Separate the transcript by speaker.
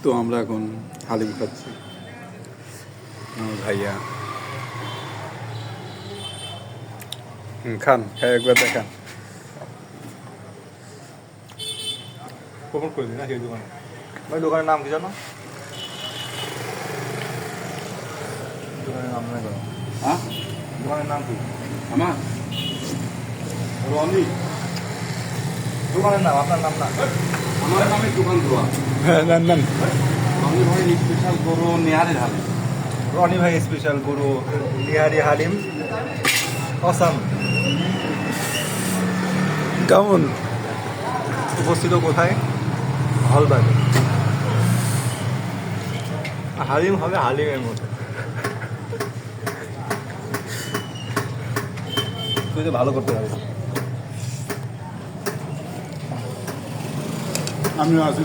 Speaker 1: তো আমরা এখন হালিম খাচ্ছি আমার ভাইয়া। খান, খাই একবার দেখান।
Speaker 2: প্রমোট করে দিই না সেই দোকানে। ভাই দোকানের নাম কি জানো? দোকানের নাম মনে করো।
Speaker 1: হ্যাঁ,
Speaker 2: দোকানের নাম কি?
Speaker 1: আমার রনি।
Speaker 2: দোকানের নাম, আপনার নাম না।
Speaker 1: আমার নামে দোকান দেওয়া।
Speaker 2: হ্যাঁ নেন নেন।
Speaker 1: রনি ভাই স্পেশাল গরু নেহারি ঢালে।
Speaker 2: রনি ভাই স্পেশাল গরু নিহারি হালিম অসাম।
Speaker 1: কেমন?
Speaker 2: উপস্থিত কোথায়? হলবাগে। হালিম হবে হালিমের মতো। তুই তো ভালো করতে পারিস।
Speaker 1: আমিও আছি।